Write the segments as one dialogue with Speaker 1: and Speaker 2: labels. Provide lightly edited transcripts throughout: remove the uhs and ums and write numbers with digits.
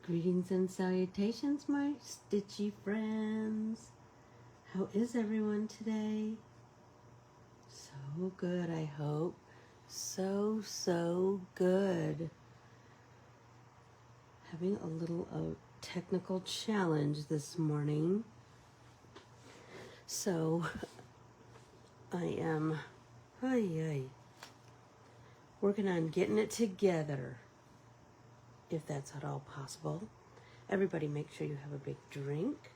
Speaker 1: Greetings and salutations, my stitchy friends. How is everyone today? So good, I hope. So good. Having a little technical challenge this morning. So I am working on getting it together, if that's at all possible. Everybody make sure you have a big drink.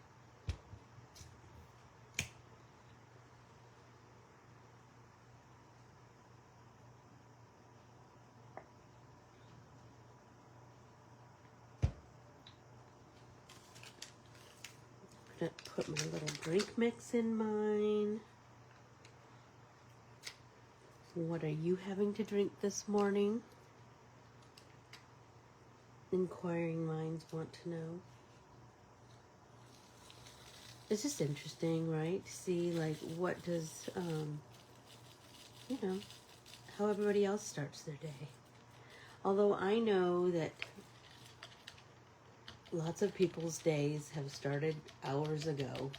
Speaker 1: I'm gonna put my little drink mix in mine. What are you having to drink this morning? Inquiring minds want to know. It's just interesting, right? To see, like, what does, how everybody else starts their day. Although I know that lots of people's days have started hours ago.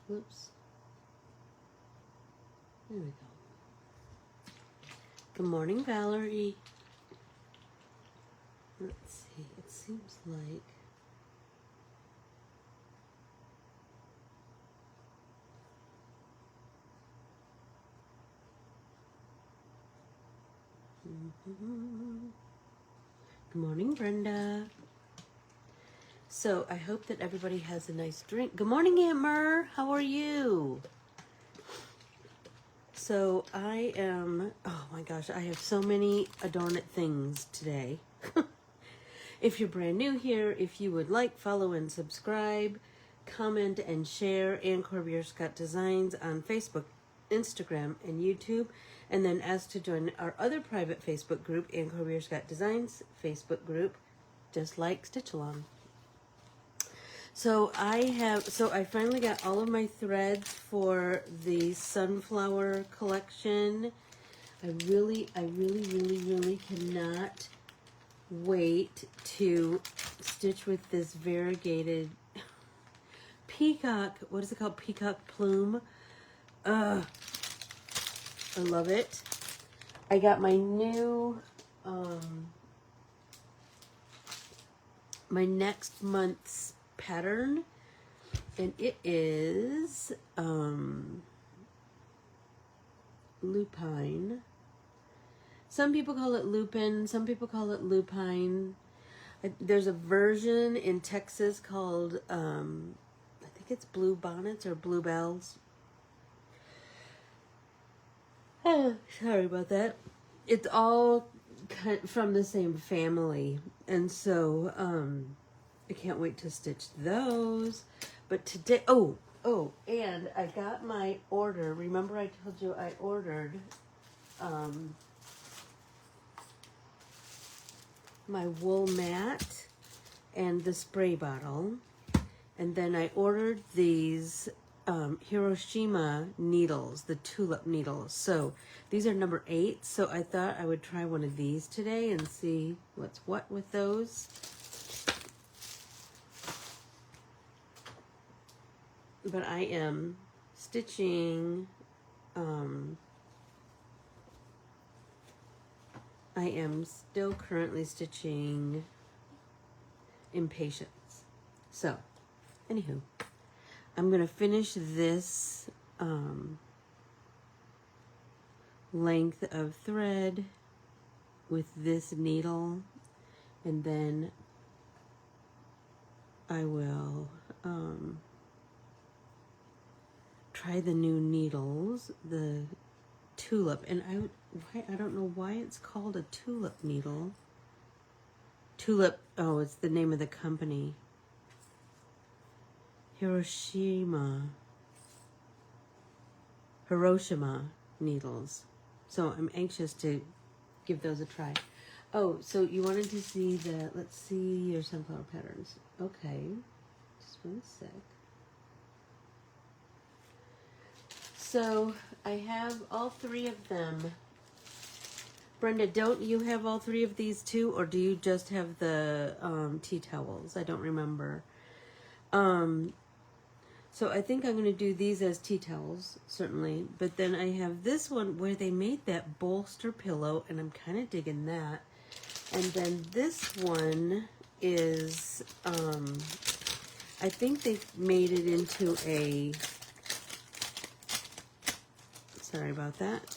Speaker 1: Whoops. There we go. Good morning, Valerie. Let's see, it seems like Good morning, Brenda. So I hope that everybody has a nice drink. Good morning, Aunt Mer. How are you? So I am, oh my gosh, I have so many Adornit things today. If you're brand new here, if you would like, follow and subscribe, comment and share and Corbiere-Scott Designs on Facebook, Instagram, and YouTube. And then ask to join our other private Facebook group and Corbiere-Scott Designs Facebook group, just like Stitchalong. So I finally got all of my threads for the sunflower collection. I really cannot wait to stitch with this variegated peacock, what is it called? Peacock plume. I love it. I got my new, my next month's pattern, and it is lupine. Some people call it lupin, some people call it lupine. There's a version in Texas called I think it's blue bonnets or bluebells. Sorry about that. It's all from the same family, and so I can't wait to stitch those. But today, and I got my order. Remember I told you I ordered my wool mat and the spray bottle. And then I ordered these Hiroshima needles, the tulip needles. So these are number 8. So I thought I would try one of these today and see what's what with those. But I am stitching, I am still currently stitching Impatience. So, anywho, I'm going to finish this length of thread with this needle, and then I will try the new needles, the tulip, and I don't know why it's called a tulip needle. Tulip, oh, it's the name of the company. Hiroshima needles. So I'm anxious to give those a try. Oh, so you wanted to see the, let's see your sunflower patterns. Okay, just one sec. So I have all 3 of them Brenda, don't you have all three of these too, or do you just have the tea towels? I don't remember. So I think I'm going to do these as tea towels, certainly. But then I have this one where they made that bolster pillow, and I'm kind of digging that. And then this one is, I think they made it into a, sorry about that.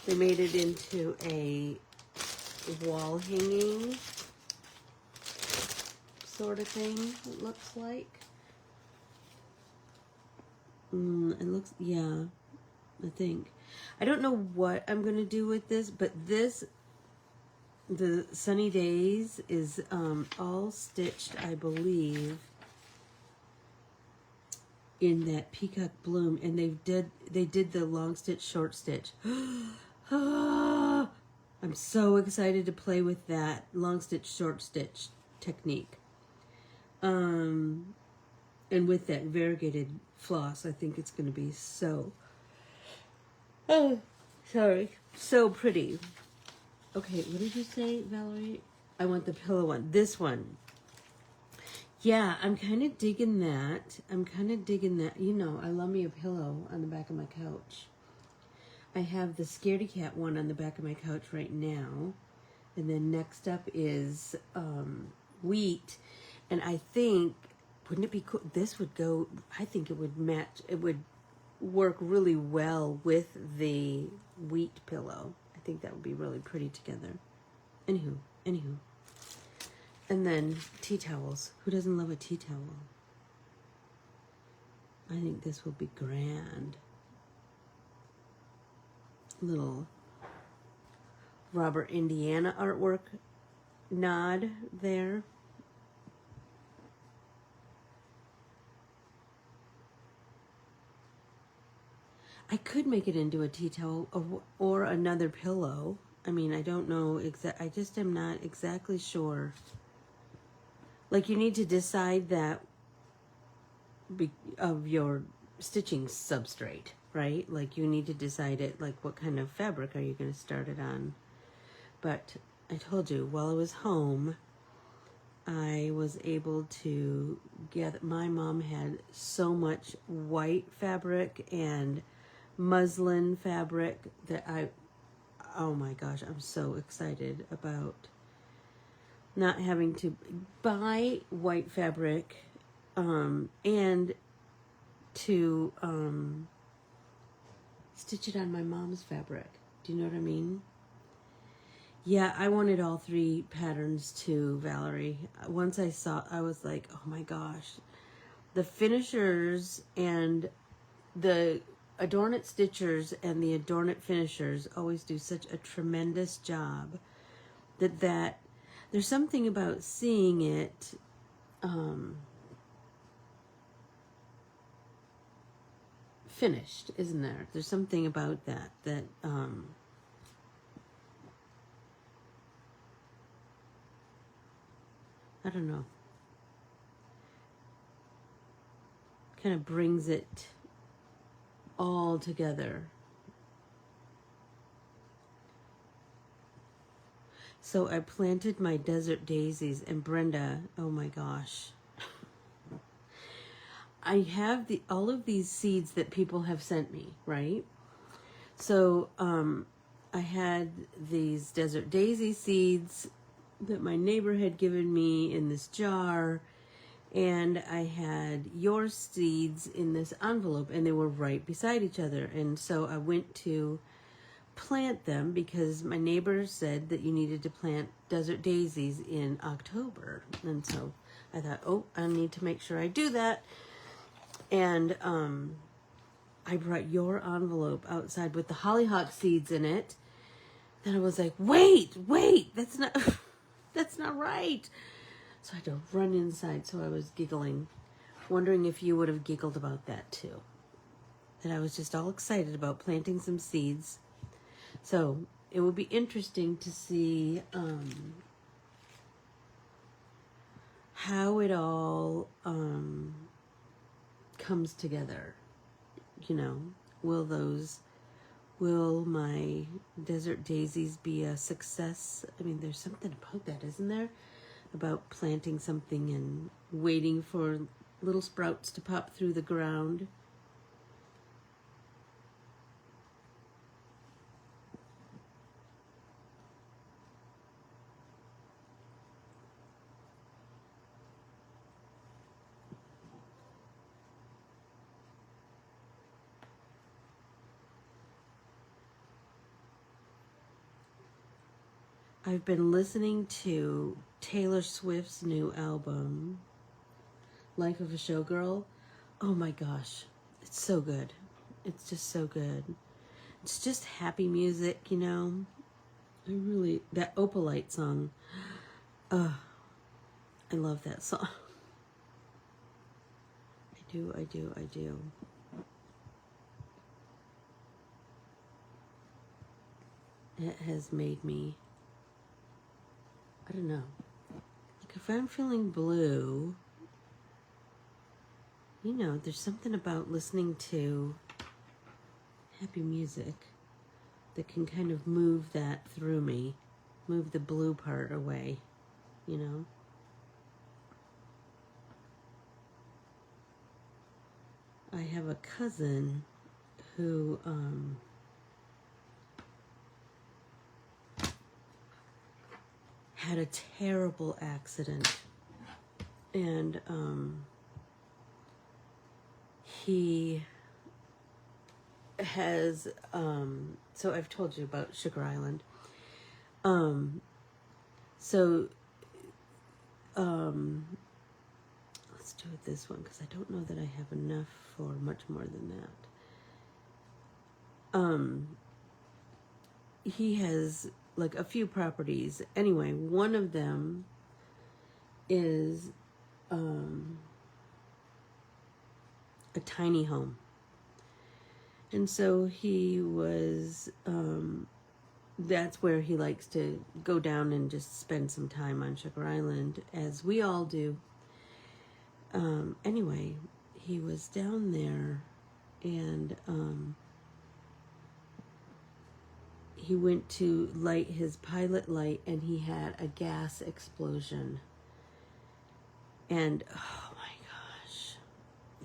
Speaker 1: They made it into a wall hanging sort of thing, it looks like. It looks, yeah, I think. I don't know what I'm going to do with this, but this, the Sunny Days is all stitched, I believe, in that peacock bloom, and they did the long stitch, short stitch. I'm so excited to play with that long stitch, short stitch technique. And with that variegated floss, I think it's going to be so, so pretty. Okay, what did you say, Valerie? I want the pillow one. This one. Yeah, I'm kind of digging that. You know, I love me a pillow on the back of my couch. I have the Scaredy Cat one on the back of my couch right now. And then next up is wheat. And I think, wouldn't it be cool? This would go, I think it would match, it would work really well with the wheat pillow. I think that would be really pretty together. Anywho. And then tea towels. Who doesn't love a tea towel? I think this will be grand. Little Robert Indiana artwork nod there. I could make it into a tea towel or another pillow. I mean, I don't know I just am not exactly sure. Like, you need to decide that of your stitching substrate, right? Like, you need to decide it, like, what kind of fabric are you going to start it on? But I told you, while I was home, I was able to get, my mom had so much white fabric and muslin fabric that oh my gosh, I'm so excited about not having to buy white fabric and to stitch it on my mom's fabric. Do you know what I mean? Yeah, I wanted all three patterns too, Valerie. Once I saw, I was like, oh my gosh. The finishers and the Adornit stitchers and the Adornit finishers always do such a tremendous job that there's something about seeing it finished, isn't there? There's something about that I don't know, kind of brings it all together. So I planted my desert daisies, and Brenda, oh my gosh. I have all of these seeds that people have sent me, right? So I had these desert daisy seeds that my neighbor had given me in this jar, and I had your seeds in this envelope, and they were right beside each other. And so I went to plant them because my neighbor said that you needed to plant desert daisies in October. And so I thought, oh, I need to make sure I do that. And I brought your envelope outside with the hollyhock seeds in it. Then I was like, wait, that's not that's not right. So I had to run inside. So I was giggling, wondering if you would have giggled about that too. That I was just all excited about planting some seeds. So it will be interesting to see how it all comes together. You know, will Will my desert daisies be a success? I mean, there's something about that, isn't there? About planting something and waiting for little sprouts to pop through the ground. I've been listening to Taylor Swift's new album, Life of a Showgirl. Oh my gosh, it's so good. It's just so good. It's just happy music, you know. That Opalite song, I love that song. I do. It has made me, I don't know, like if I'm feeling blue, you know, there's something about listening to happy music that can kind of move that through me, move the blue part away, you know. I have a cousin who had a terrible accident, and he has so I've told you about Sugar Island. Let's do it this one because I don't know that I have enough for much more than that. He has like a few properties. Anyway, one of them is a tiny home. And so he was, that's where he likes to go down and just spend some time on Sugar Island, as we all do. Anyway, he was down there and he went to light his pilot light and he had a gas explosion. And oh my gosh,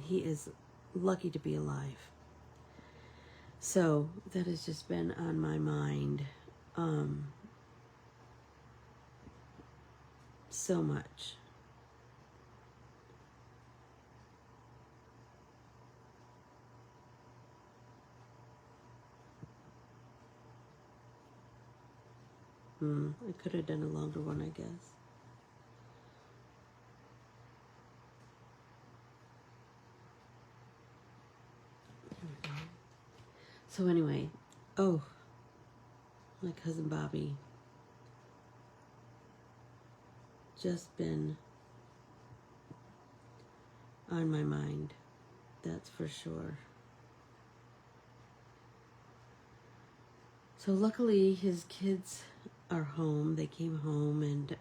Speaker 1: he is lucky to be alive. So that has just been on my mind so much. I could have done a longer one, I guess. There we go. So anyway, my cousin Bobby, just been on my mind, that's for sure. So luckily his kids are home. They came home and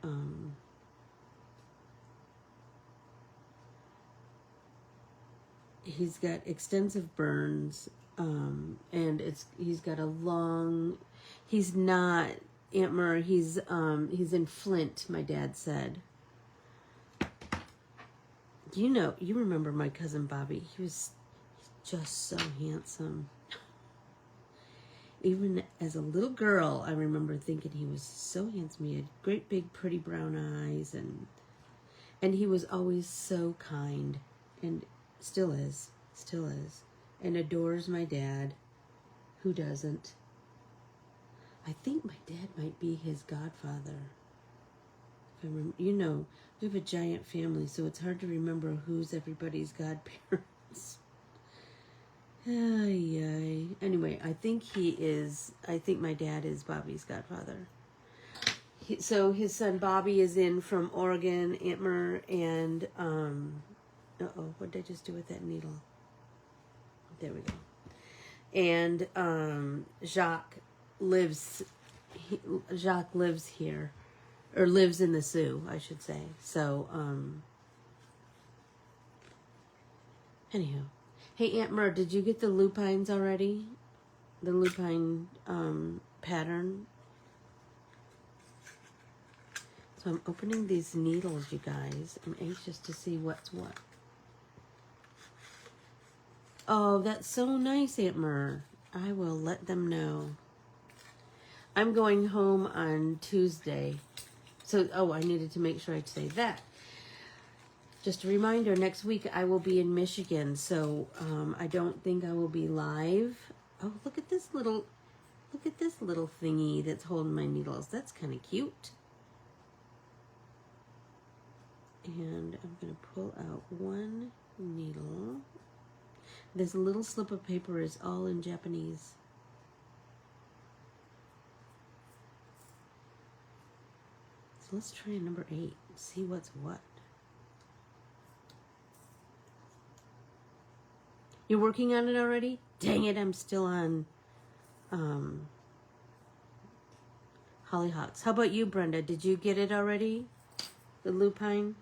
Speaker 1: he's got extensive burns, and he's got a long, he's not Aunt Mer, he's in Flint, my dad said. You know, you remember my cousin Bobby. He's just so handsome. Even as a little girl, I remember thinking he was so handsome. He had great big pretty brown eyes, and he was always so kind, and still is, and adores my dad. Who doesn't? I think my dad might be his godfather. If I remember, you know, we have a giant family, so it's hard to remember who's everybody's godparents. Ay. Anyway, I think my dad is Bobby's godfather. So his son Bobby is in from Oregon, Aunt Mer, and what did I just do with that needle? There we go. And Jacques lives here, or lives in the Sioux, I should say. So anywho. Hey, Aunt Mer, did you get the lupines already? the lupine pattern. So I'm opening these needles, you guys. I'm anxious to see what's what. Oh, that's so nice, Aunt Mer. I will let them know. I'm going home on Tuesday. So, oh, I needed to make sure I say that. Just a reminder, next week I will be in Michigan, so I don't think I will be live. Oh, look at this little thingy that's holding my needles. That's kind of cute. And I'm going to pull out one needle. This little slip of paper is all in Japanese. So let's try number 8. See what's what. You're working on it already? Dang it, I'm still on hollyhocks. How about you, Brenda? Did you get it already? The lupine?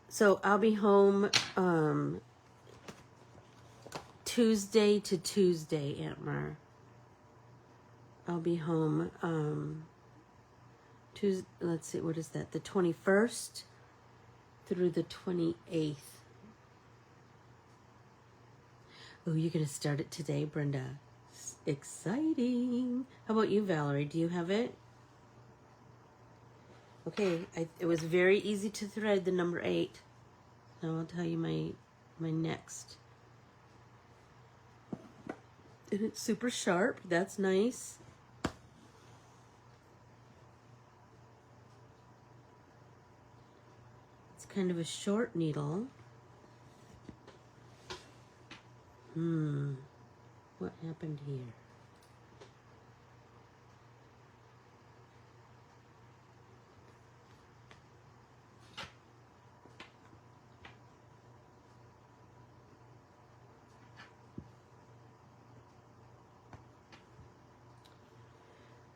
Speaker 1: So I'll be home Tuesday to Tuesday, Aunt Mar. I'll be home Tuesday, let's see, what is that? The 21st through the 28th. Oh, you're going to start it today, Brenda. Exciting. How about you, Valerie? Do you have it? Okay, it was very easy to thread the number 8. Now I'll tell you my next. And it's super sharp. That's nice. It's kind of a short needle. What happened here?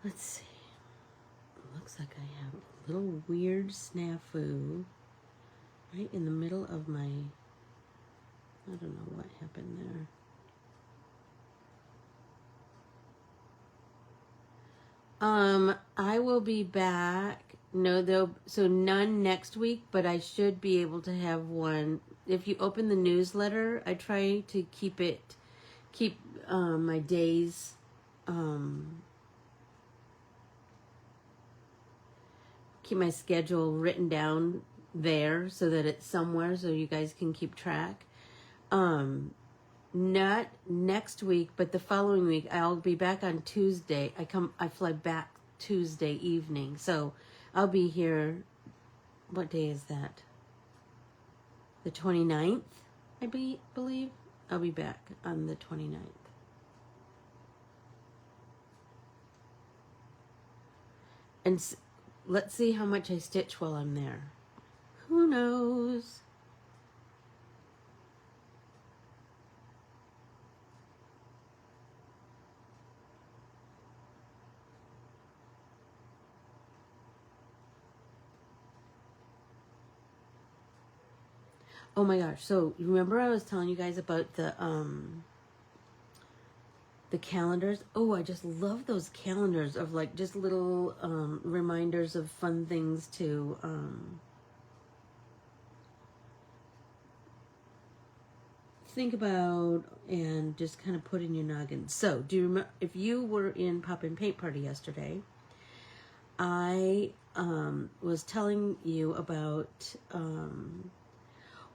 Speaker 1: Let's see. It looks like I have a little weird snafu right in the middle of my, I don't know what happened there. I will be back. No, so none next week, but I should be able to have one. If you open the newsletter, I try to keep my days, keep my schedule written down there so that it's somewhere so you guys can keep track. Not next week, but the following week. I'll be back on Tuesday. I fly back Tuesday evening. So I'll be here. What day is that? The 29th, I believe. I'll be back on the 29th. And let's see how much I stitch while I'm there. Who knows? Oh my gosh, so remember I was telling you guys about the calendars? Oh, I just love those calendars of like just little reminders of fun things to think about and just kind of put in your noggin. So, do you remember, if you were in Pop and Paint Party yesterday, I was telling you about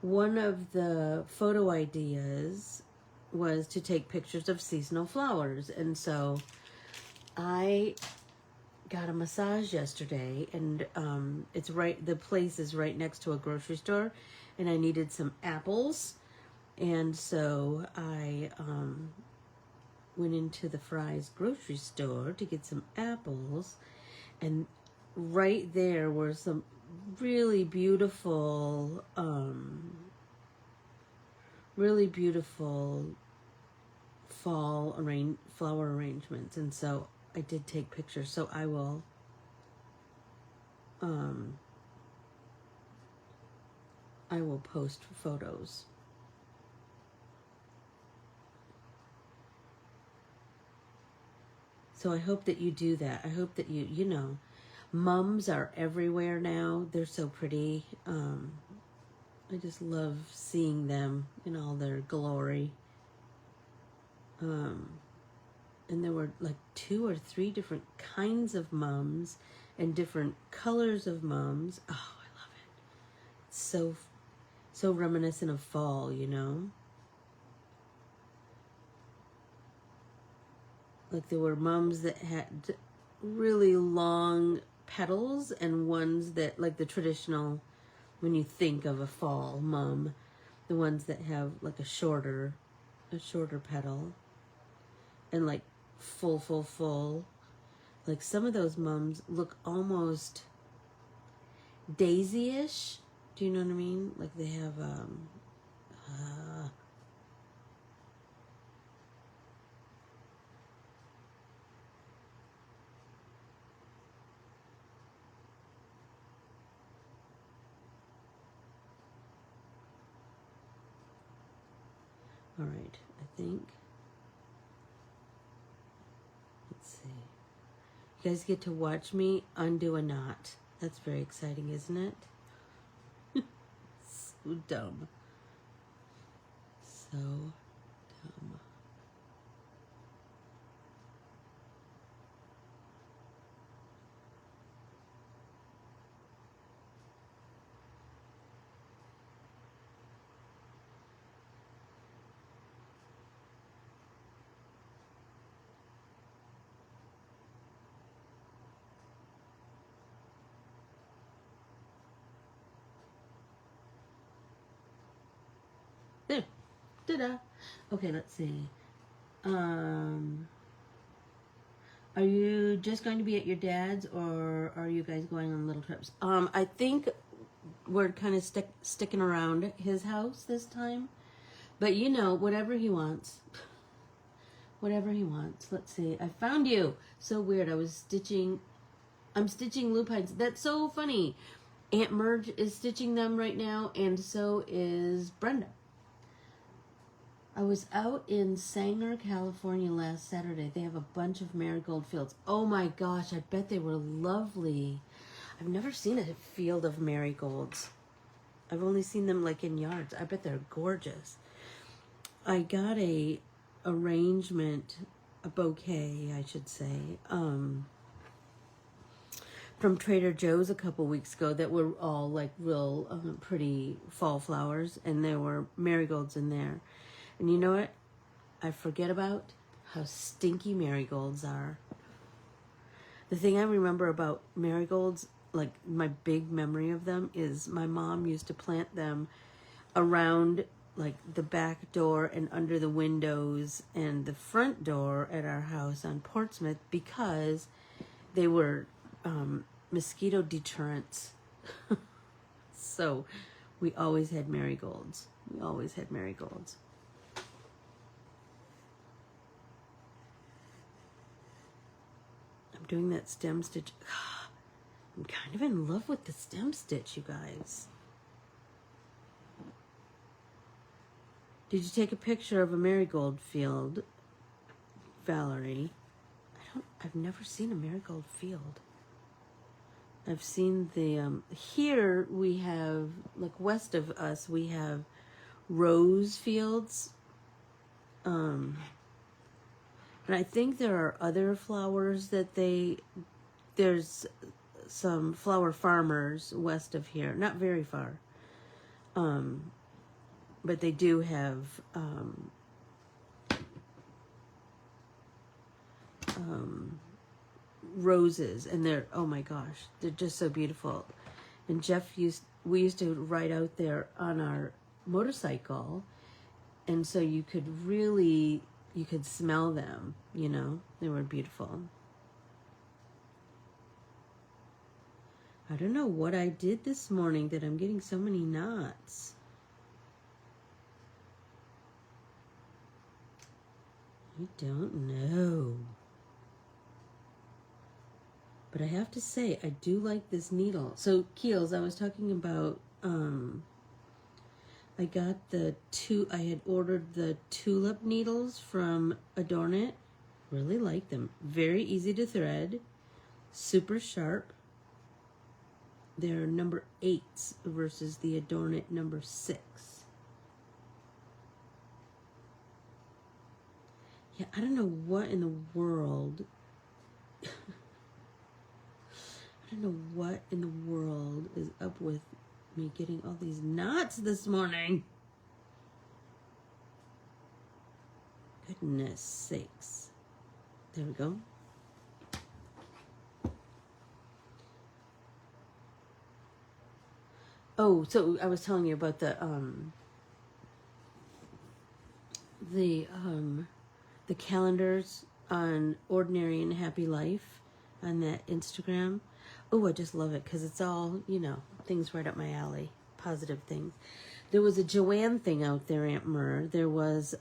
Speaker 1: one of the photo ideas was to take pictures of seasonal flowers. And so I got a massage yesterday, and the place is right next to a grocery store, and I needed some apples. And so I went into the Fry's grocery store to get some apples, and right there were some really beautiful, flower arrangements, and so I did take pictures. So I will, post photos. So I hope that you do that. I hope that you know, mums are everywhere now. They're so pretty. I just love seeing them in all their glory. And there were like 2 or 3 different kinds of mums and different colors of mums. Oh, I love it. It's so reminiscent of fall, you know? Like there were mums that had really long petals and ones that, like the traditional, when you think of a fall mum, the ones that have like a shorter petal and like full. Like some of those mums look almost daisy-ish. Do you know what I mean? Like they have all right, I think. Let's see. You guys get to watch me undo a knot. That's very exciting, isn't it? So dumb. So dumb. There. Ta-da. Okay, let's see. Are you just going to be at your dad's, or are you guys going on little trips? I think we're kind of sticking around his house this time. But you know, whatever he wants. Whatever he wants. Let's see. I found you. So weird. I'm stitching lupines. That's so funny. Aunt Merge is stitching them right now, and so is Brenda. I was out in Sanger, California last Saturday. They have a bunch of marigold fields. Oh my gosh, I bet they were lovely. I've never seen a field of marigolds. I've only seen them like in yards. I bet they're gorgeous. I got a bouquet, I should say, from Trader Joe's a couple weeks ago that were all like real pretty fall flowers, and there were marigolds in there. And you know what I forget about? How stinky marigolds are. The thing I remember about marigolds, like my big memory of them, is my mom used to plant them around like the back door and under the windows and the front door at our house on Portsmouth, because they were mosquito deterrents. So we always had marigolds. I'm doing that stem stitch. I'm kind of in love with the stem stitch, you guys. Did you take a picture of a marigold field, Valerie? I've never seen a marigold field. I've seen the, here we have, like west of us, we have rose fields. And I think there are other flowers that there's some flower farmers west of here, not very far. But they do have, roses, and they're, oh my gosh, they're just so beautiful. And we used to ride out there on our motorcycle, and so you could smell them, you know. They were beautiful. I don't know what I did this morning that I'm getting so many knots. I don't know. But I have to say, I do like this needle. So, Keels, I was talking about, I got I had ordered the tulip needles from Adornit. Really like them. Very easy to thread. Super sharp. They're number 8s versus the Adornit number 6. Yeah, I don't know what in the world. I don't know what in the world is up with me getting all these knots this morning. Goodness sakes. There we go. Oh, so I was telling you about the calendars on Ordinary and Happy Life on that Instagram. Oh, I just love it because it's all, things right up my alley. Positive things. There was a Joanne thing out there, Aunt Myrrh. There was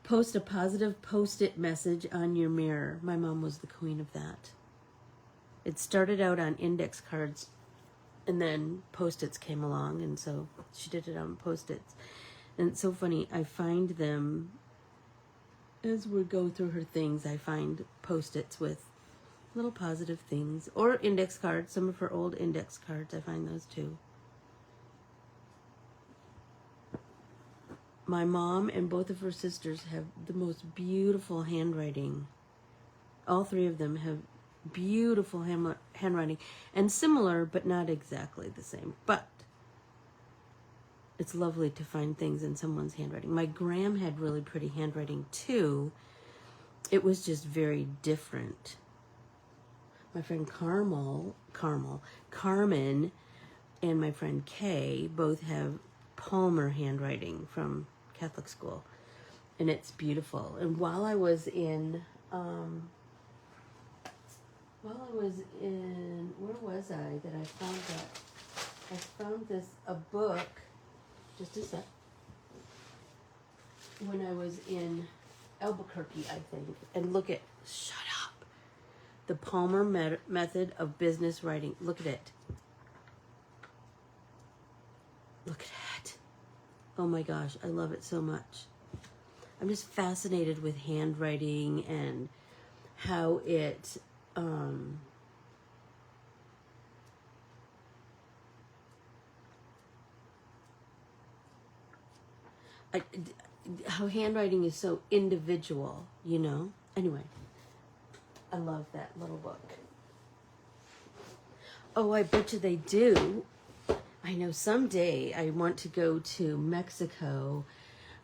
Speaker 1: post a positive post-it message on your mirror. My mom was the queen of that. It started out on index cards, and then post-its came along, and so she did it on post-its. And it's so funny, I find them, as we go through her things, I find post-its with little positive things, or index cards, some of her old index cards, I find those too. My mom and both of her sisters have the most beautiful handwriting. All 3 of them have beautiful handwriting, and similar, but not exactly the same. But it's lovely to find things in someone's handwriting. My Gram had really pretty handwriting too. It was just very different. My friend Carmen, and my friend Kay both have Palmer handwriting from Catholic school, and it's beautiful. And while I was in where was I that I found that? I found a book, just a sec, when I was in Albuquerque, I think, and shut up, the Palmer Method of Business Writing. Look at it. Look at it. Oh my gosh, I love it so much. I'm just fascinated with handwriting and how it, how handwriting is so individual, Anyway, I love that little book. Oh, I bet you they do. I know someday I want to go to Mexico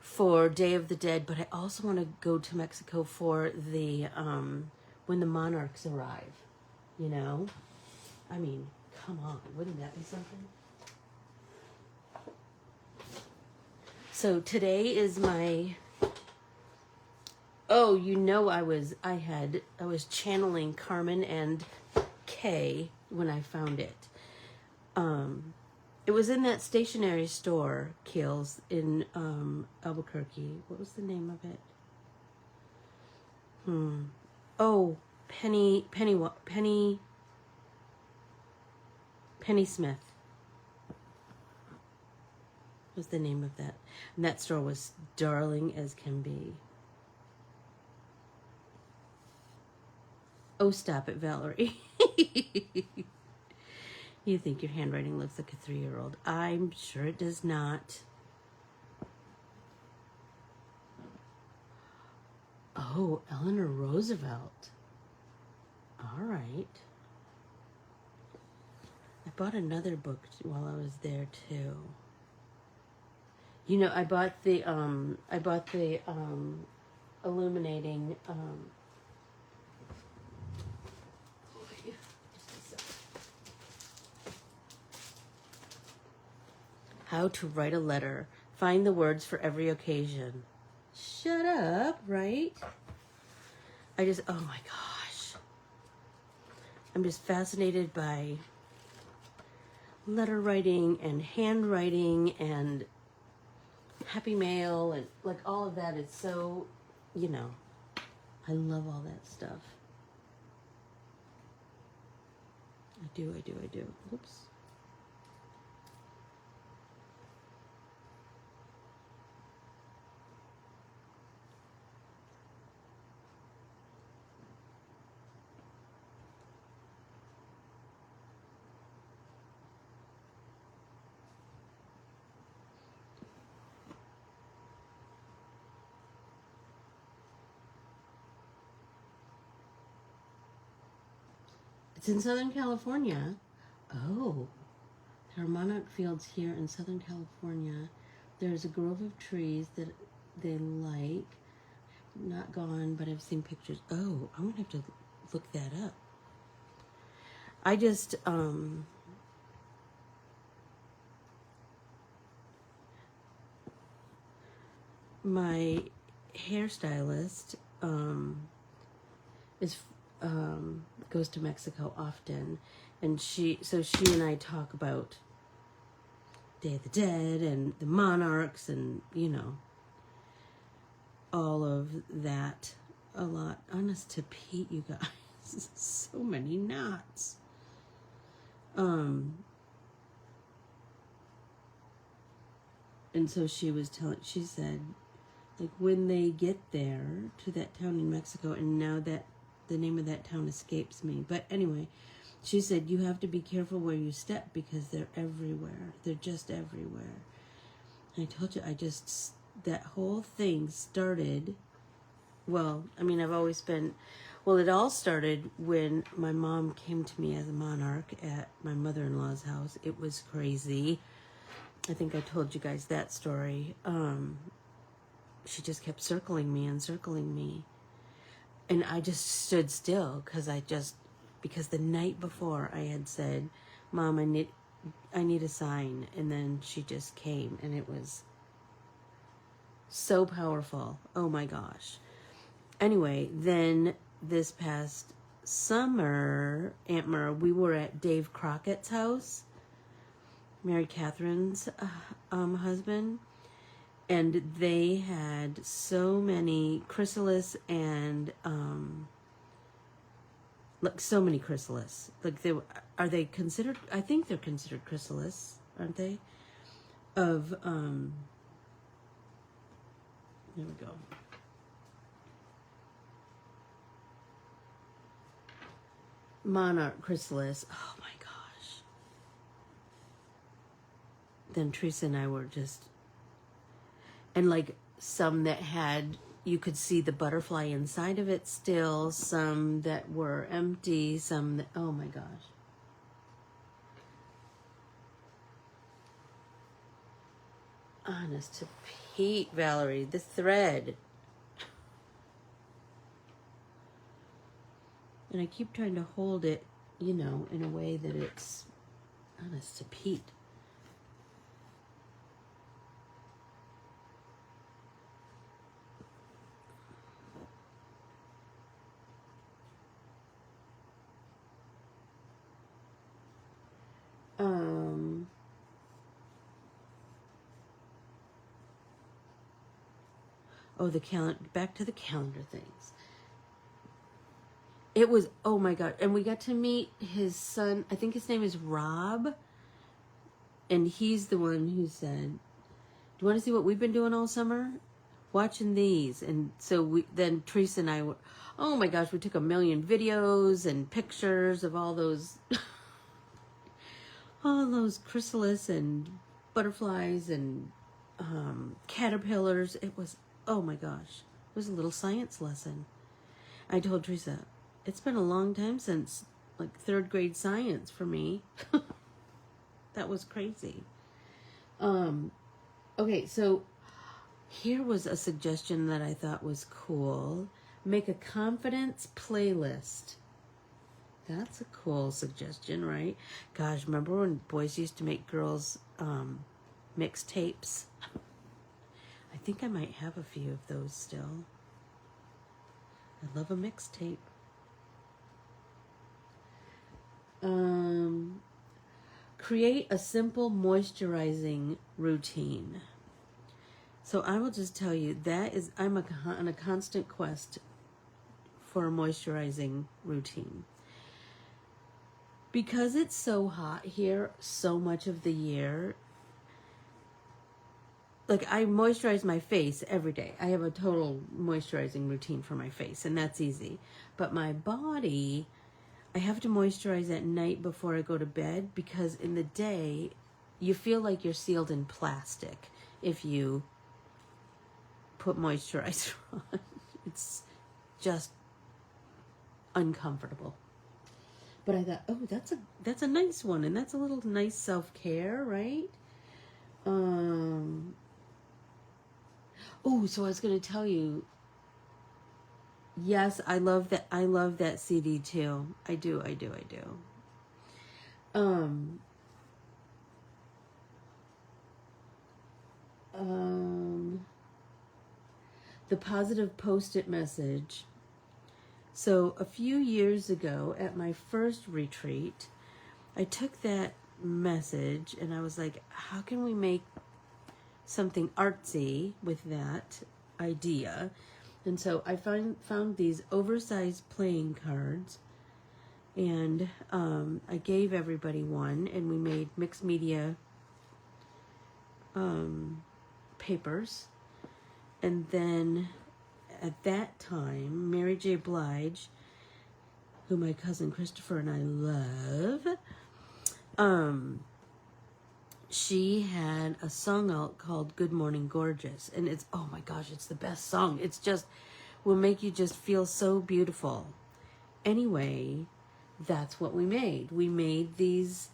Speaker 1: for Day of the Dead, but I also want to go to Mexico for the, when the monarchs arrive, I mean, come on, wouldn't that be something? So today is my, I was channeling Carmen and Kay when I found it. It was in that stationery store, Keels, in Albuquerque. What was the name of it? Oh, Penny Smith was the name of that. And that store was darling as can be. Oh, stop it, Valerie. You think your handwriting looks like a 3-year-old. I'm sure it does not. Oh, Eleanor Roosevelt. All right. I bought another book while I was there too. I bought the illuminating How to Write a Letter. Find the words for every occasion. Shut up, right? Oh my gosh. I'm just fascinated by letter writing and handwriting and happy mail and like all of that is so, you know, I love all that stuff. I do. Oops. It's in Southern California. Oh, there are monarch fields here in Southern California. There's a grove of trees that they like. Not gone, but I've seen pictures. Oh, I'm gonna have to look that up. I just, my hairstylist, is, goes to Mexico often, and she and I talk about Day of the Dead and the monarchs and, you know, all of that a lot. Honest to Pete, you guys, so many knots. And so she said, like, when they get there to that town in Mexico, and now that the name of that town escapes me, but anyway, she said, you have to be careful where you step because they're everywhere. They're just everywhere. And I told you, that whole thing started, well, I mean, I've always been, well, it all started when my mom came to me as a monarch at my mother-in-law's house. It was crazy. I think I told you guys that story. She just kept circling me and circling me. And I just stood still because the night before I had said, Mom, I need a sign. And then she just came, and it was so powerful. Oh my gosh. Anyway, then this past summer, Aunt Mer, we were at Dave Crockett's house, Mary Catherine's husband, and they had so many chrysalis and like so many chrysalis. Like are they considered? I think they're considered chrysalis, aren't they? Of there we go. Monarch chrysalis. Oh my gosh. Then Teresa and I were just, and like some that had, you could see the butterfly inside of it still, some that were empty, some that, oh my gosh. Honest to Pete, Valerie, the thread. And I keep trying to hold it, you know, in a way that it's honest to Pete. Oh, the calendar, back to the calendar things. It was, oh my God. And we got to meet his son. I think his name is Rob. And he's the one who said, do you want to see what we've been doing all summer? Watching these. And so then Teresa and I were, oh my gosh, we took a million videos and pictures of all those, chrysalis and butterflies and caterpillars. It was, oh my gosh, it was a little science lesson. I told Teresa, it's been a long time since like third grade science for me. That was crazy. Okay, so here was a suggestion that I thought was cool. Make a confidence playlist. That's a cool suggestion, right? Gosh, remember when boys used to make girls mixtapes? I think I might have a few of those still. I love a mixtape. Create a simple moisturizing routine. So I will just tell you that is, I'm on a constant quest for a moisturizing routine. Because it's so hot here so much of the year, like I moisturize my face every day. I have a total moisturizing routine for my face, and that's easy. But my body, I have to moisturize at night before I go to bed, because in the day, you feel like you're sealed in plastic if you put moisturizer on. It's just uncomfortable. But I thought, oh, that's a nice one, and that's a little nice self-care, right? Oh, so I was going to tell you, yes, I love that CD too. I do. The positive post-it message. So a few years ago at my first retreat, I took that message and I was like, how can we make something artsy with that idea? And so I found these oversized playing cards, and I gave everybody one, and we made mixed media papers. And then at that time, Mary J. Blige, who my cousin Christopher and I love, she had a song out called Good Morning Gorgeous. And it's, oh my gosh, it's the best song. It's just, will make you just feel so beautiful. Anyway, that's what we made. We made these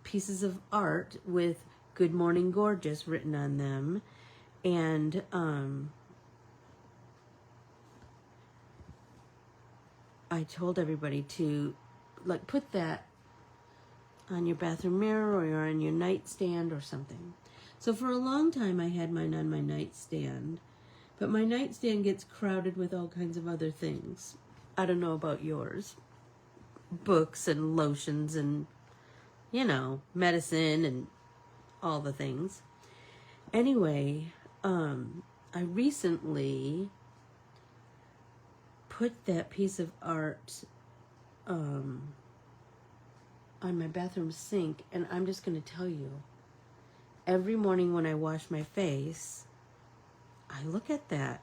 Speaker 1: pieces of art with Good Morning Gorgeous written on them. And I told everybody to like put that on your bathroom mirror or on your nightstand or something. So for a long time I had mine on my nightstand, but my nightstand gets crowded with all kinds of other things. I don't know about yours. Books and lotions and, medicine and all the things. Anyway, I recently put that piece of art on my bathroom sink, and I'm just going to tell you, every morning when I wash my face, I look at that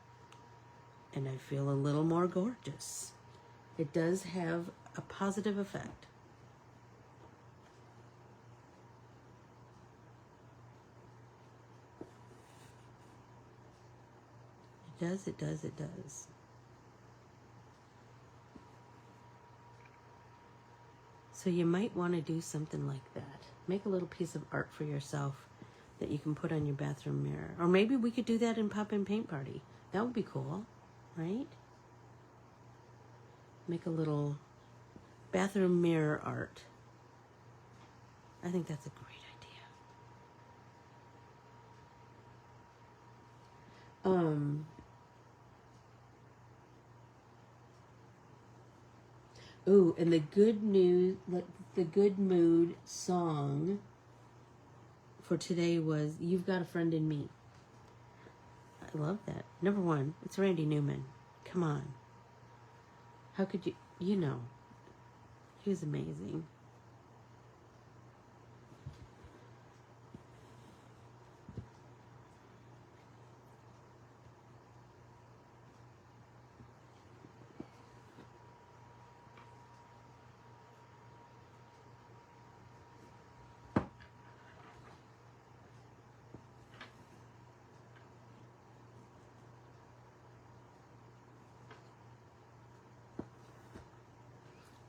Speaker 1: and I feel a little more gorgeous. It does have a positive effect. It does. So you might want to do something like that. Make a little piece of art for yourself that you can put on your bathroom mirror. Or maybe we could do that in Pop-In Paint Party. That would be cool, right? Make a little bathroom mirror art. I think that's a great idea. Ooh, and the good mood song for today was You've Got a Friend in Me. I love that. Number one, it's Randy Newman. Come on. How could you, he was amazing.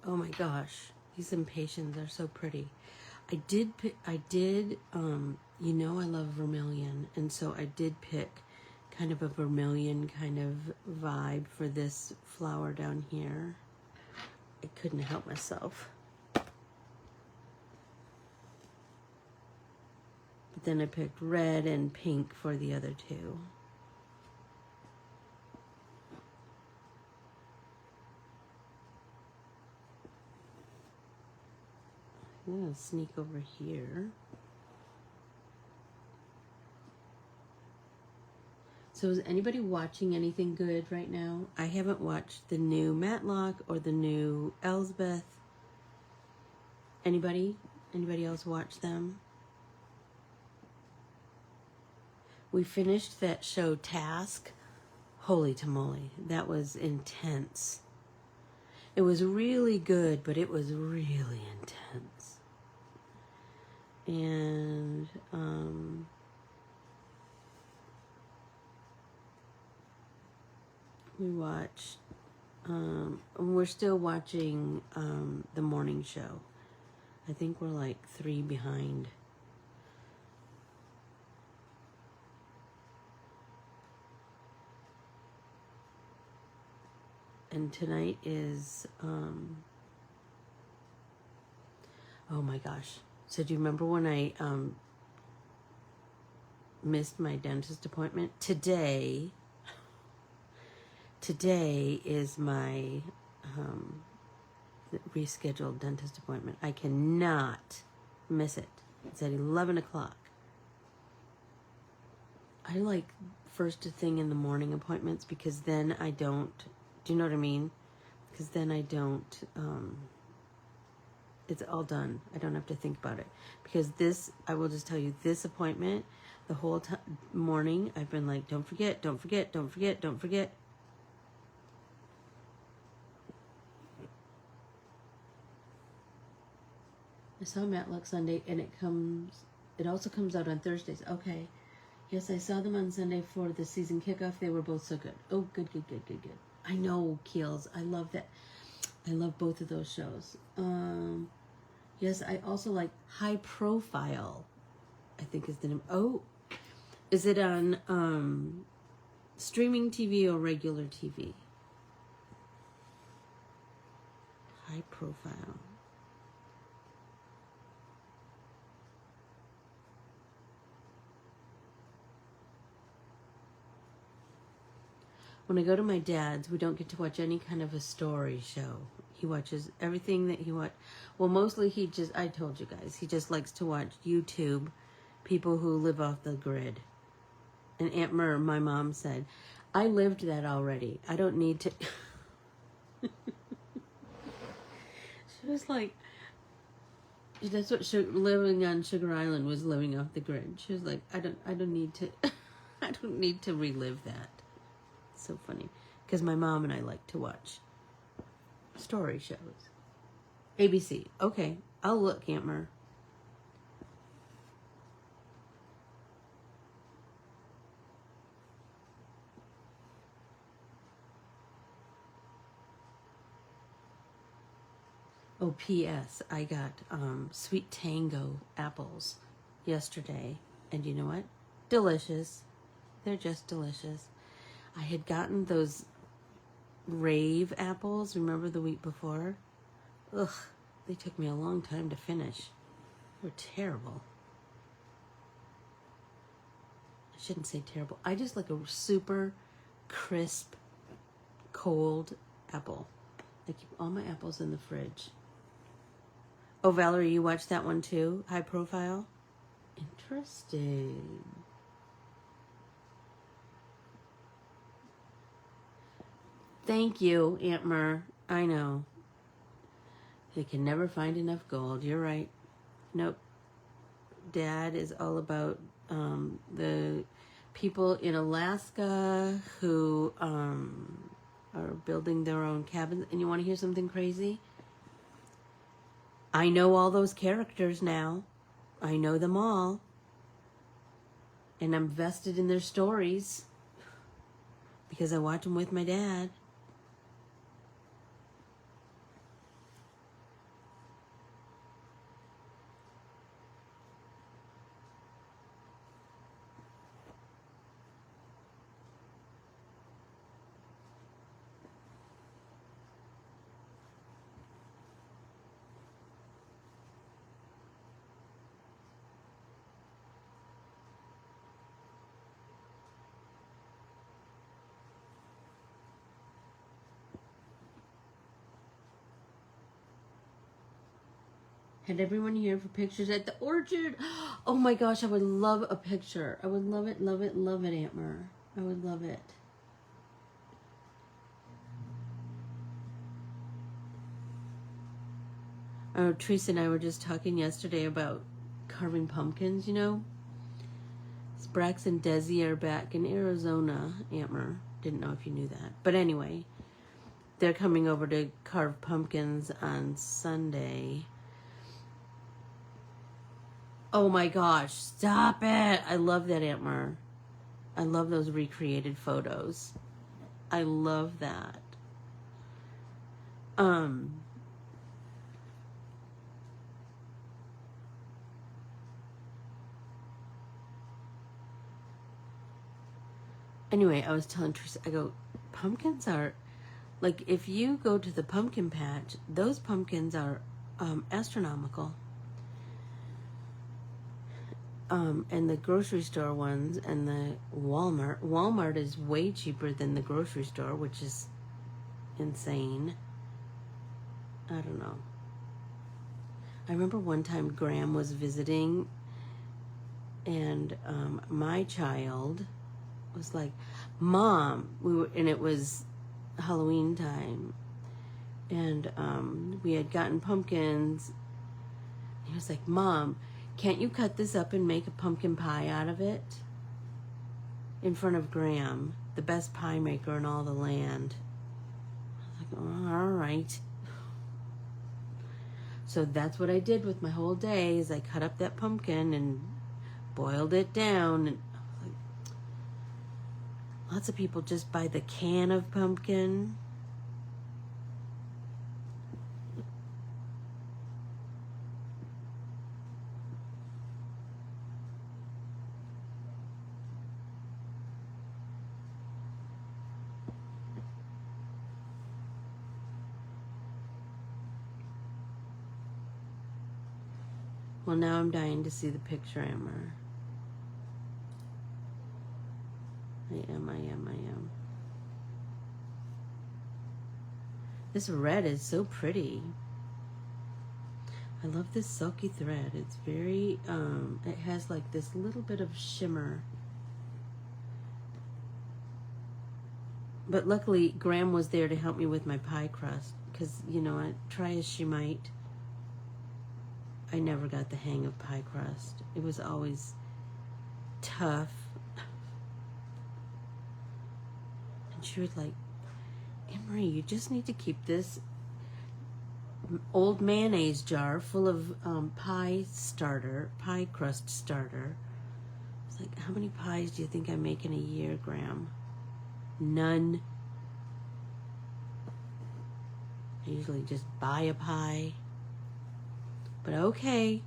Speaker 1: Oh my gosh, these impatiens are so pretty. I love vermilion, and so I did pick kind of a vermilion kind of vibe for this flower down here. I couldn't help myself. But then I picked red and pink for the other two. I'm gonna sneak over here. So is anybody watching anything good right now? I haven't watched the new Matlock or the new Elsbeth. Anybody? Anybody else watch them? We finished that show Task. Holy tamale, that was intense. It was really good, but it was really intense. And we watched, we're still watching the morning show. I think we're like 3 behind. And tonight is, oh my gosh. So do you remember when I missed my dentist appointment? Today is my rescheduled dentist appointment. I cannot miss it. It's at 11 o'clock. I like first thing in the morning appointments because then I don't, do you know what I mean? Because then I don't, it's all done. I don't have to think about it. Because this, I will just tell you, this appointment, the whole morning, I've been like, don't forget, don't forget, don't forget, don't forget. I saw Matlock Sunday, and it also comes out on Thursdays. Okay. Yes, I saw them on Sunday for the season kickoff. They were both so good. Oh, good. I know, Keels. I love that. I love both of those shows. Yes, I also like High Profile, I think is the name. Oh, is it on streaming TV or regular TV? High Profile. When I go to my dad's, we don't get to watch any kind of a story show. He watches everything that he watch. Well, mostly I told you guys, he just likes to watch YouTube, people who live off the grid. And Aunt Mer, my mom, said, I lived that already. I don't need to. She was like, that's what living on Sugar Island was, living off the grid. She was like, I don't need to, I don't need to relive that. So funny, because my mom and I like to watch story shows. ABC. Okay, I'll look, Aunt Mer. Oh, P.S. I got Sweet Tango apples yesterday, and you know what? Delicious. They're just delicious. I had gotten those Rave apples, remember the week before? Ugh, they took me a long time to finish. They were terrible. I shouldn't say terrible. I just like a super crisp, cold apple. I keep all my apples in the fridge. Oh, Valerie, you watched that one too? High Profile? Interesting. Thank you, Aunt Mer. I know. They can never find enough gold. You're right. Nope. Dad is all about the people in Alaska who are building their own cabins. And you want to hear something crazy? I know all those characters now. I know them all. And I'm vested in their stories because I watch them with my dad. Had everyone here for pictures at the orchard. Oh my gosh, I would love a picture. I would love it, love it, love it, Aunt Mer. I would love it. Oh, Teresa and I were just talking yesterday about carving pumpkins, you know. Sprax and Desi are back in Arizona, Aunt Mer. Didn't know if you knew that. But anyway, they're coming over to carve pumpkins on Sunday. Oh my gosh, stop it. I love that, Aunt Mer. I love those recreated photos. I love that. Anyway, I was telling Teresa, I go, pumpkins are, like, if you go to the pumpkin patch, those pumpkins are astronomical. And the grocery store ones and the Walmart is way cheaper than the grocery store, which is insane. I don't know. I remember one time Graham was visiting, and my child was like, Mom, and it was Halloween time, and we had gotten pumpkins. He was like, Mom, can't you cut this up and make a pumpkin pie out of it? In front of Graham, the best pie maker in all the land. I was like, oh, all right. So that's what I did with my whole day, is I cut up that pumpkin and boiled it down. And like, lots of people just buy the can of pumpkin. Well, now I'm dying to see the picture, Amber. I am. This red is so pretty. I love this silky thread. It's very, it has like this little bit of shimmer. But luckily, Graham was there to help me with my pie crust. Because, you know, try as she might, I never got the hang of pie crust. It was always tough. And she was like, Emery, you just need to keep this old mayonnaise jar full of pie crust starter. It's like, how many pies do you think I make in a year, Graham? None. I usually just buy a pie. But okay.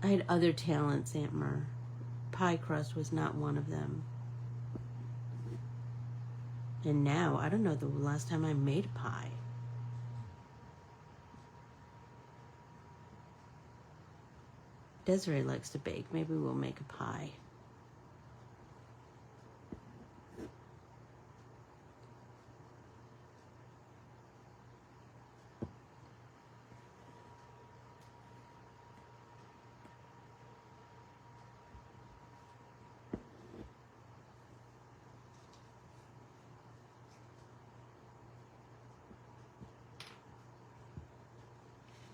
Speaker 1: I had other talents, Aunt Mer. Pie crust was not one of them. And now, I don't know the last time I made a pie. Desiree likes to bake. Maybe we'll make a pie.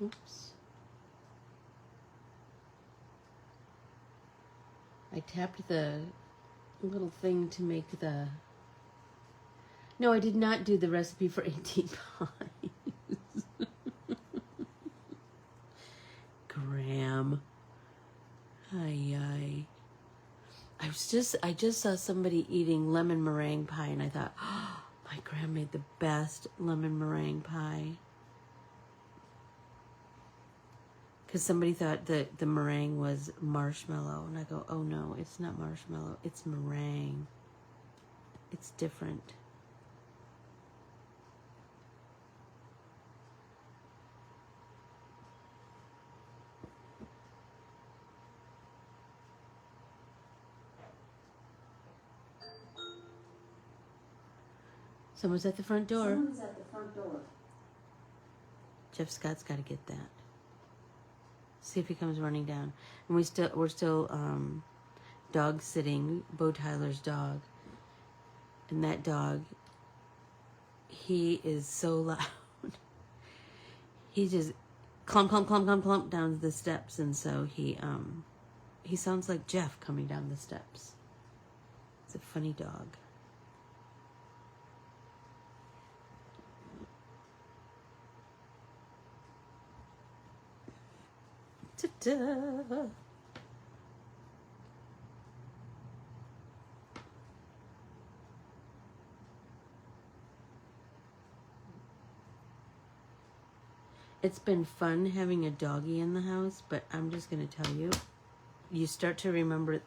Speaker 1: Oops. I tapped the little thing to make the... No, I did not do the recipe for 18 pies. Graham. Ay. I just saw somebody eating lemon meringue pie, and I thought, oh, my Graham made the best lemon meringue pie. Because somebody thought that the meringue was marshmallow. And I go, oh no, it's not marshmallow. It's meringue. It's different. Someone's at the front door. Jeff Scott's got to get that. See if he comes running down. And we're still dog sitting Bo Tyler's dog. And that dog, he is so loud. He just clump, clump, clump, clump, clump down the steps. And so he sounds like Jeff coming down the steps. It's a funny dog. Ta-da! It's been fun having a doggy in the house, but I'm just going to tell you, you start to remember,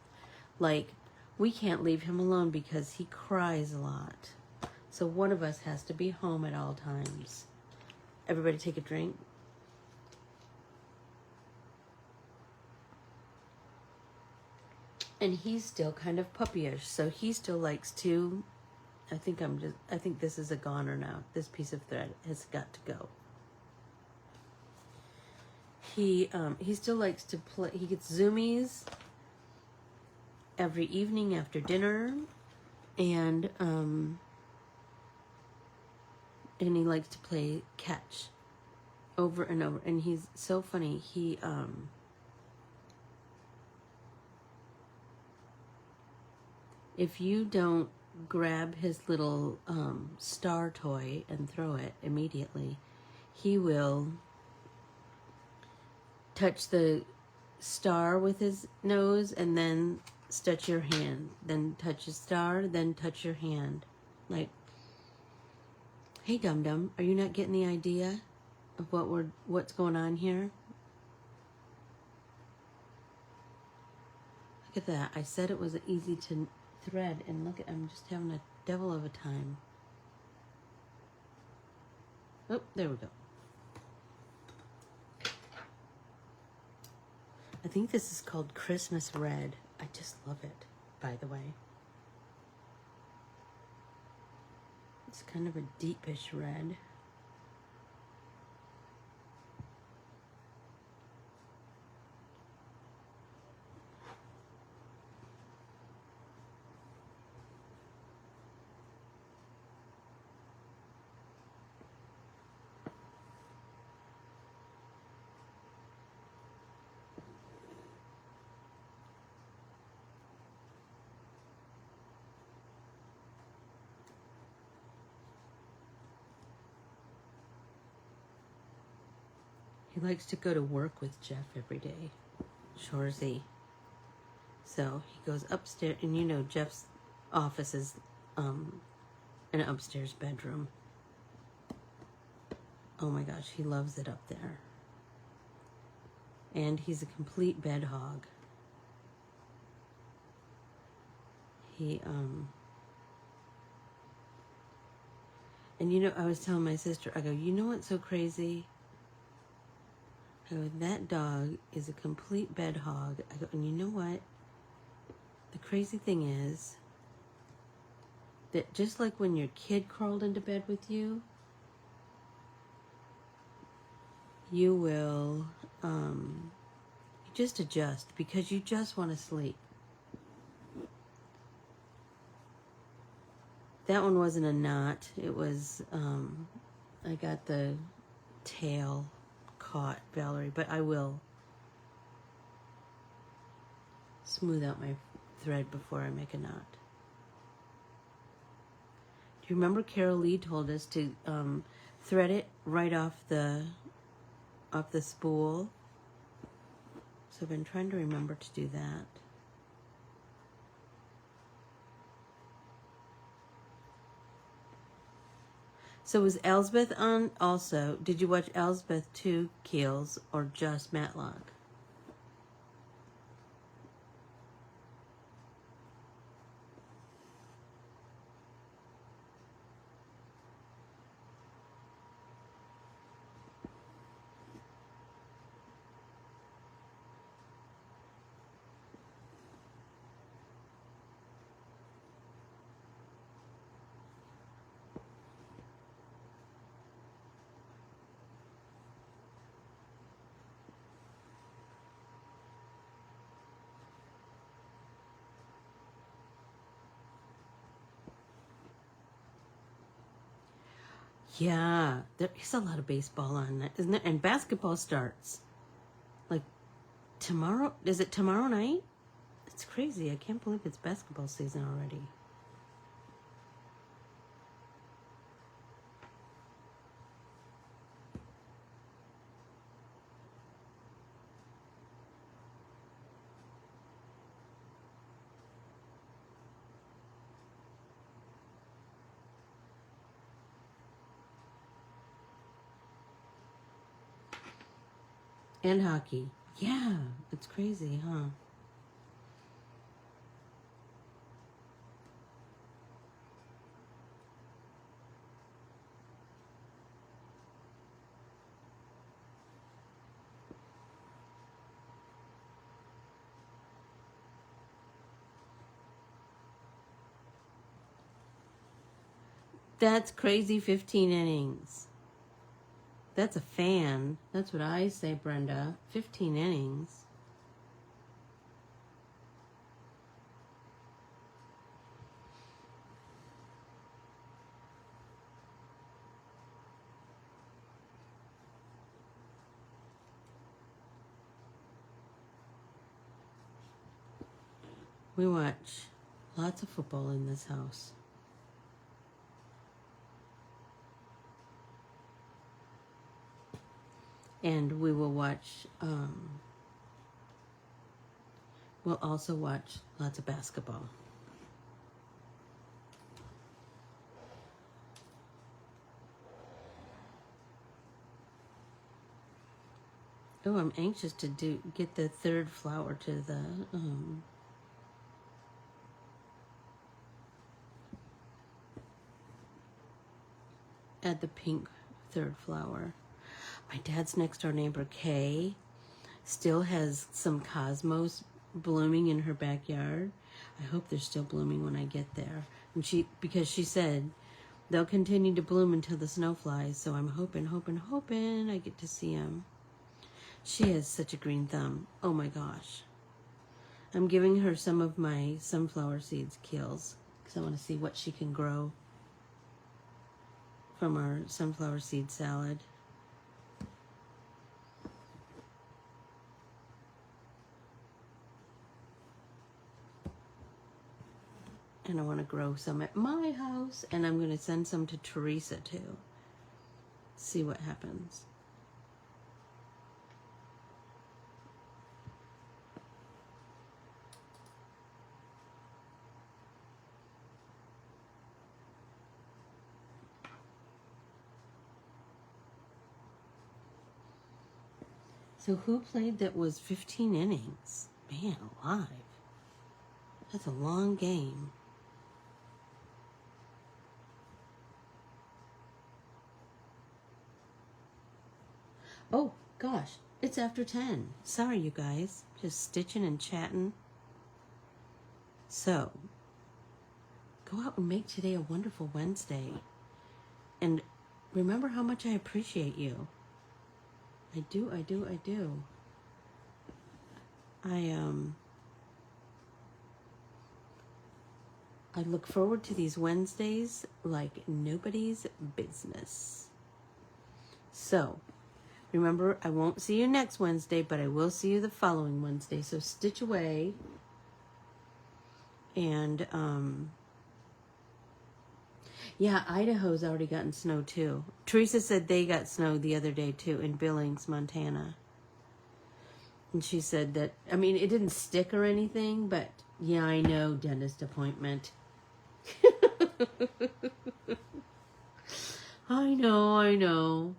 Speaker 1: like, we can't leave him alone because he cries a lot. So one of us has to be home at all times. Everybody take a drink. And he's still kind of puppyish, so he still likes to, I think this is a goner now. This piece of thread has got to go. He still likes to play. He gets zoomies every evening after dinner, and he likes to play catch over and over. And he's so funny. If you don't grab his little star toy and throw it immediately, he will touch the star with his nose and then touch your hand. Then touch a star, then touch your hand. Like, hey, dum-dum, are you not getting the idea of what's going on here? Look at that. I said it was easy to thread, and look, I'm just having a devil of a time. Oh, there we go. I think this is called Christmas Red. I just love it, by the way. It's kind of a deepish red. He likes to go to work with Jeff every day. Shorzy. So he goes upstairs, and you know Jeff's office is an upstairs bedroom. Oh my gosh, he loves it up there. And he's a complete bed hog. And you know, I was telling my sister, I go, you know what's so crazy? I go, that dog is a complete bed hog. I go, and you know what? The crazy thing is that just like when your kid crawled into bed with you, you will you just adjust because you just want to sleep. That one wasn't a knot. It was, I got the tail caught, Valerie, but I will smooth out my thread before I make a knot. Do you remember Carol Lee told us to thread it right off the spool? So I've been trying to remember to do that. So was Elsbeth on also? Did you watch Elsbeth 2 Keels or just Matlock? Yeah, there is a lot of baseball on that, isn't there? And basketball starts like tomorrow. Is it tomorrow night? It's crazy. I can't believe it's basketball season already. And hockey. Yeah, it's crazy, huh? That's crazy 15 innings. That's a fan. That's what I say, Brenda. 15 innings. We watch lots of football in this house. And we will watch, we'll also watch lots of basketball. Oh, I'm anxious to get the third flower to the, add the pink third flower. My dad's next door neighbor, Kay, still has some cosmos blooming in her backyard. I hope they're still blooming when I get there. And because she said they'll continue to bloom until the snow flies, so I'm hoping I get to see them. She has such a green thumb. Oh my gosh. I'm giving her some of my sunflower seeds kills because I want to see what she can grow from our sunflower seed salad. And I want to grow some at my house, and I'm going to send some to Teresa too. See what happens. So who played that was 15 innings? Man alive. That's a long game. Oh, gosh. It's after 10. Sorry, you guys. Just stitching and chatting. So, go out and make today a wonderful Wednesday. And remember how much I appreciate you. I do. I look forward to these Wednesdays like nobody's business. So, remember, I won't see you next Wednesday, but I will see you the following Wednesday. So stitch away. And, yeah, Idaho's already gotten snow too. Teresa said they got snow the other day too in Billings, Montana. And she said that, I mean, it didn't stick or anything, but yeah, I know, dentist appointment. I know.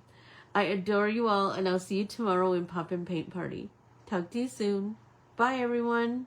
Speaker 1: I adore you all, and I'll see you tomorrow in Pop and Paint Party. Talk to you soon. Bye, everyone.